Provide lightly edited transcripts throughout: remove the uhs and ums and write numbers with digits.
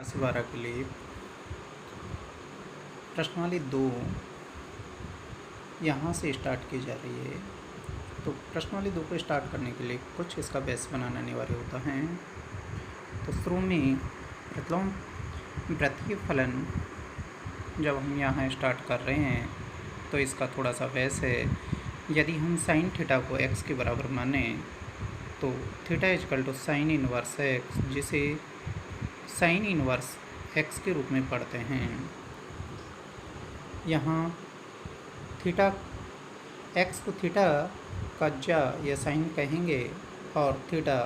12 के लिए प्रश्नावली 2 यहाँ से स्टार्ट की जा रही है। तो प्रश्नावली 2 को स्टार्ट करने के लिए कुछ इसका बेस बनाना अनिवार्य होता है। तो शुरू में प्रतिलोम वृत्तीय फलन जब हम यहाँ स्टार्ट कर रहे हैं तो इसका थोड़ा सा बेस है। यदि हम साइन थीटा को x के बराबर माने तो theta is equal to sine inverse x, जिसे साइन इनवर्स x के रूप में पढ़ते हैं। यहाँ थीटा x को थीटा का जा या साइन कहेंगे और थीटा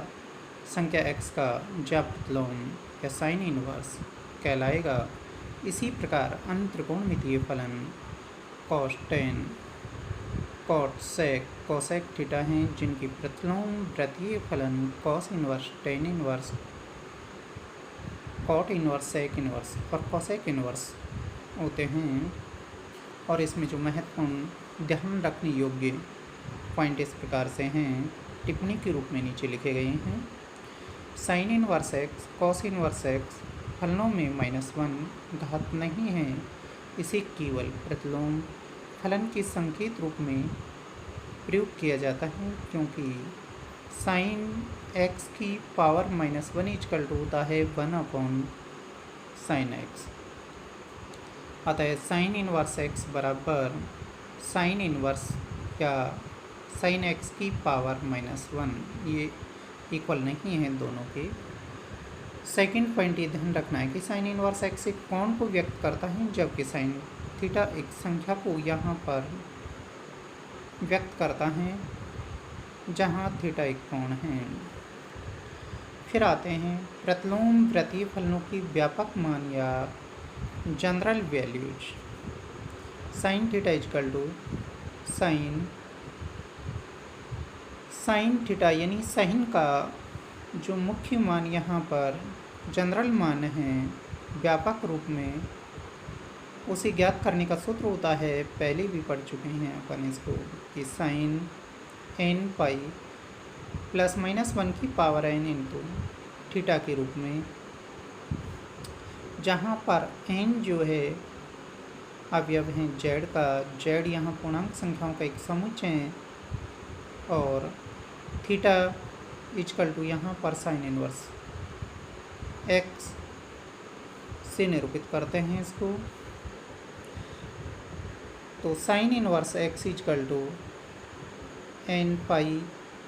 संख्या x का जा प्रतिलोम या साइन इनवर्स कहलाएगा। इसी प्रकार अन्य त्रिकोणमितीय फलन cos tan, cot sec, cosec theta हैं, जिनकी प्रतिलोम वृत्तीय फलन cos inverse, tan inverse, cot inverse, sec inverse और cosec इनवर्स होते हैं। और इसमें जो महत्वपूर्ण ध्यान रखने योग्य पॉइंट इस प्रकार से हैं, टिप्पणी के रूप में नीचे लिखे गए हैं। Sine inverse x, cos inverse x फलनों में -1 घात नहीं है। इसे केवल प्रतिलोम फलन के संकेत रूप में प्रयोग किया जाता है, क्योंकि साइन एक्स की पावर -1 इजकल टू होता है 1/sin x। अतः साइन इनवर्स एक्स बराबर साइन इनवर्स या साइन एक्स की पावर -1, ये इक्वल नहीं है दोनों के। सेकंड पॉइंट ये ध्यान रखना है कि साइन इनवर्स एक्स एक कोण को व्यक्त करता है, जबकि साइन थीटा एक संख्या को यहाँ पर व्यक्त करता है जहाँ थीटा एक कोण है। फिर आते हैं प्रतिलोम वृत्तीय फलनों की व्यापक मान या general values. Sine theta is equal to sine theta यानी साइन का जो मुख्य मान यहाँ पर जनरल मान है व्यापक रूप में, उसे ज्ञात करने का सूत्र होता है, पहले भी पढ़ चुके हैं अपन इसको, कि साइन n पाई प्लस -1 की पावर n इंटू थीटा के रूप में, जहाँ पर n जो है अवयव है z का, z यहाँ पूर्णांक संख्याओं का एक समुच्चय है, और थीटा इजकल टू यहाँ पर साइन इनवर्स x से निरूपित करते हैं इसको। तो sine inverse x is equal to n pi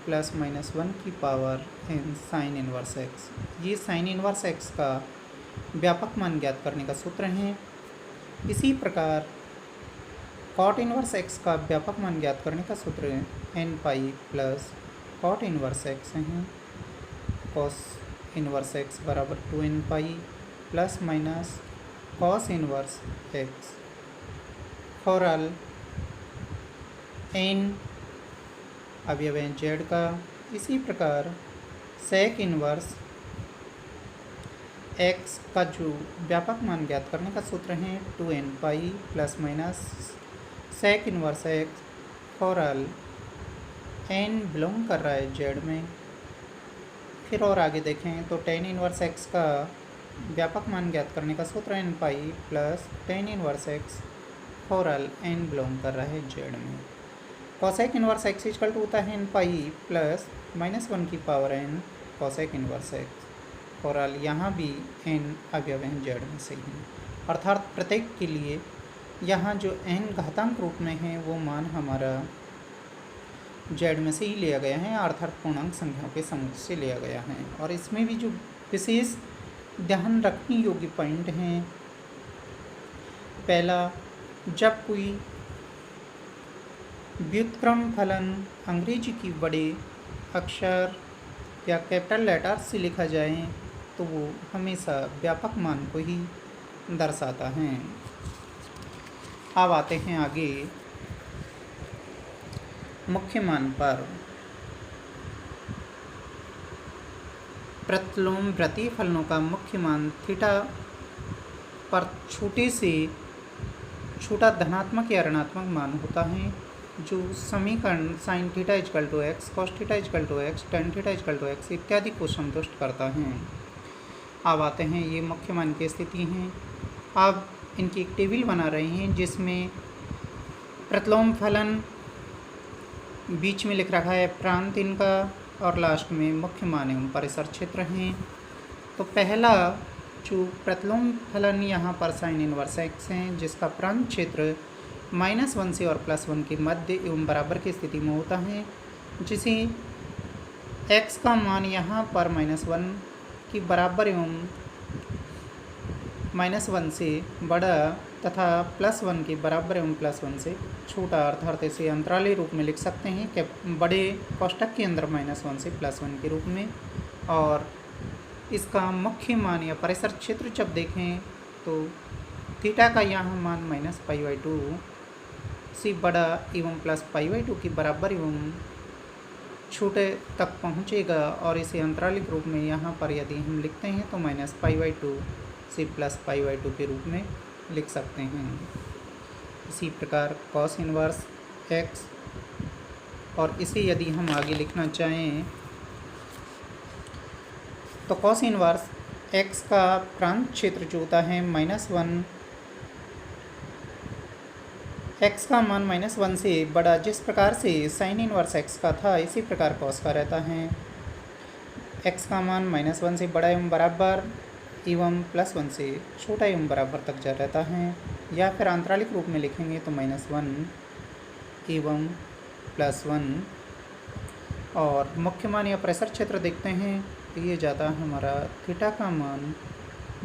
plus -1 की power n sine inverse x। ये साइन इनवर्स x का व्यापक मान ज्ञात करने का सूत्र है। इसी प्रकार कॉट इनवर्स x का व्यापक मान ज्ञात करने का सूत्र है n pi plus cot inverse x है, कॉस इनवर्स x बराबर 2n pi plus minus cos inverse x for all n अवयव है z का। इसी प्रकार सेक इनवर्स x का जो व्यापक मान ज्ञात करने का सूत्र है 2n pi plus minus sec inverse x for all n belong कर रहा है z में। फिर और आगे देखें तो tan इनवर्स x का व्यापक मान ज्ञात करने का सूत्र n pi plus tan inverse x for all n belong कर रहा है z में। Cosec inverse x is equal to होता है n पाई प्लस -1 की power n cosec inverse x for all, यहाँ भी n अवयव हैं z में से ही, अर्थात प्रत्येक के लिए यहाँ जो n घातांक रूप में है वो मान हमारा z में से ही लिया गया है, अर्थात पूर्णांक संख्याओं के समुच्चय से लिया गया है। और इसमें भी जो विशेष ध्यान रखने योग्य पॉइंट हैं, पहला, जब कोई व्युत्क्रम फलन अंग्रेजी की बड़े अक्षर या कैपिटल लेटर से लिखा जाए तो वो हमेशा व्यापक मान को ही दर्शाता है। अब आते हैं आगे मुख्य मान पर। प्रतिलोम वृत्तीय फलनों का मुख्य मान थीटा पर छोटे से छोटा धनात्मक या ऋणात्मक मान होता है, जो समीकरण sine theta is equal to x, cos theta is equal to x, tan theta is equal to x इत्यादि को संतुष्ट करता है। अब आते हैं, ये मुख्य मान की स्थिति हैं। अब इनकी एक टेबल बना रहे हैं जिसमें प्रतिलोम फलन बीच में लिख रखा है प्रांत इनका, और लास्ट में मुख्य मान एवं परिसर क्षेत्र हैं। तो पहला जो प्रतिलोम फलन यहाँ पर साइन इनवर्स एक्स हैं, जिसका प्रांत क्षेत्र -1 से और +1 के मध्य एवं बराबर की स्थिति में होता है, जिसे x का मान यहाँ पर -1 के बराबर एवं -1 से बड़ा तथा +1 के बराबर एवं +1 से छोटा, अर्थात इसे अंतराली रूप में लिख सकते हैं कि बड़े कोष्ठक के अंदर -1 से +1 के रूप में। और इसका मुख्य मान या परिसर क्षेत्र जब देखें तो थीटा का यहाँ मान -π/2 से बड़ा एवं +π/2 के बराबर एवं छोटे तक पहुँचेगा, और इसे अंतरालिक रूप में यहाँ पर यदि हम लिखते हैं तो -π/2 से +π/2 के रूप में लिख सकते हैं। इसी प्रकार cos इनवर्स x, और इसे यदि हम आगे लिखना चाहें तो cos इनवर्स x का प्रांत क्षेत्र जो होता है -1, x का मान -1 से बड़ा, जिस प्रकार से साइन इनवर्स x का था इसी प्रकार cos का रहता है। x का मान -1 से बड़ा एवं बराबर एवं +1 से छोटा एवं बराबर तक जा रहता है, या फिर आंतरालिक रूप में लिखेंगे तो -1 एवं +1। और मुख्य मान या परिसर क्षेत्र देखते हैं तो ये जाता है हमारा थीटा का मान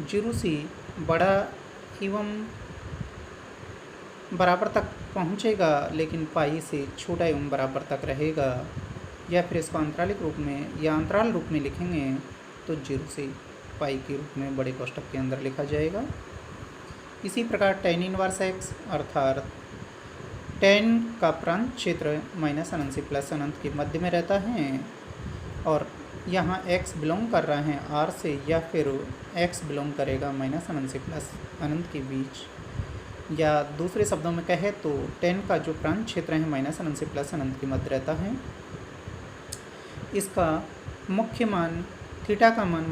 0 से बड़ा एवं बराबर तक पहुँचेगा, लेकिन पाई से छोटा एवं बराबर तक रहेगा, या फिर इसको अंतरालिक रूप में या अंतराल रूप में लिखेंगे तो 0 से पाई के रूप में बड़े कोष्ठक के अंदर लिखा जाएगा। इसी प्रकार tan इनवर्स x, अर्थात tan का प्रांत क्षेत्र -अनंत से +अनंत के मध्य में रहता है, और यहाँ x बिलोंग कर रहा है r से, या फिर x बिलोंग करेगा -अनंत से +अनंत के बीच, या दूसरे शब्दों में कहे तो tan का जो प्रांत क्षेत्र है -अनंत से +अनंत के मध्य रहता है। इसका मुख्य मान थीटा का मान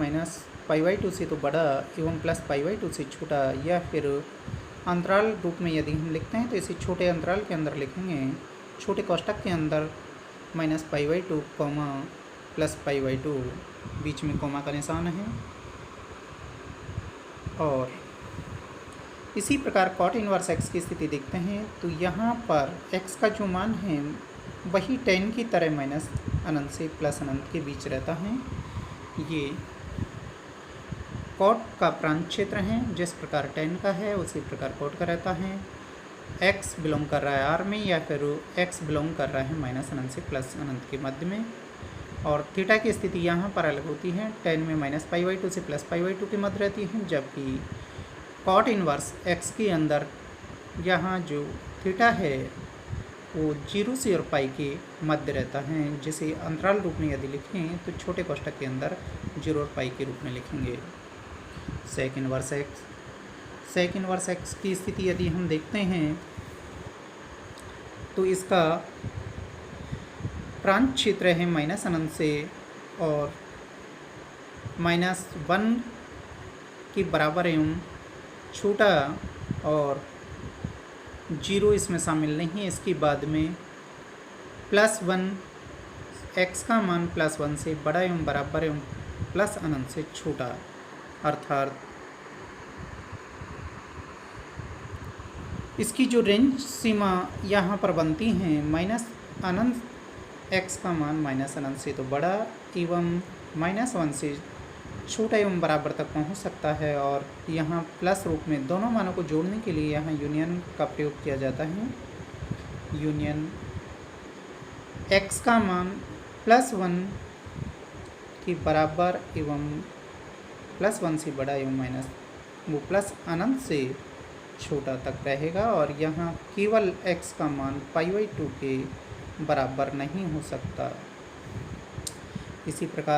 -π/2 से तो बड़ा एवं +π/2 से छोटा, या फिर अंतराल रूप में यदि हम लिखते हैं तो इसे छोटे अंतराल के अंदर लिखेंगे, छोटे कोष्ठक के अंदर -π/2, +π/2, बीच में कोमा का निशान है। और इसी प्रकार cot इनवर्स x की स्थिति देखते हैं तो यहाँ पर x का जो मान है वही tan की तरह -अनंत से +अनंत के बीच रहता है। ये cot का प्रांत क्षेत्र है, जिस प्रकार tan का है उसी प्रकार cot का रहता है। x बिलोंग कर रहा है r में, या फिर x बिलोंग कर रहा है -अनंत से +अनंत के मध्य में। और थीटा की स्थिति यहाँ पर अलग होती है, tan में -π/2 से +π/2 के मध्य रहती है, जबकि cot इनवर्स x के अंदर यहाँ जो थीटा है वो 0 से और पाई के मध्य रहता है, जिसे अंतराल रूप में यदि लिखें तो छोटे कोष्ठक के अंदर 0 और पाई के रूप में लिखेंगे। sec इनवर्स x की स्थिति यदि हम देखते हैं तो इसका प्रांत क्षेत्र है -अनंत से और -1 के बराबर एवं छोटा, और 0 इसमें शामिल नहीं है। इसके बाद में +1, x का मान +1 से बड़ा एवं बराबर एवं +अनंत से छोटा, अर्थात इसकी जो रेंज सीमा यहाँ पर बनती हैं -अनंत x का मान -अनंत से तो बड़ा एवं -1 से छोटा एवं बराबर तक पहुँच सकता है, और यहाँ प्लस रूप में दोनों मानों को जोड़ने के लिए यहाँ यूनियन का प्रयोग किया जाता है। यूनियन x का मान +1 के बराबर एवं +1 से बड़ा एवं वो +अनंत से छोटा तक रहेगा, और यहाँ केवल x का मान π/2 के बराबर नहीं हो सकता। इसी प्रकार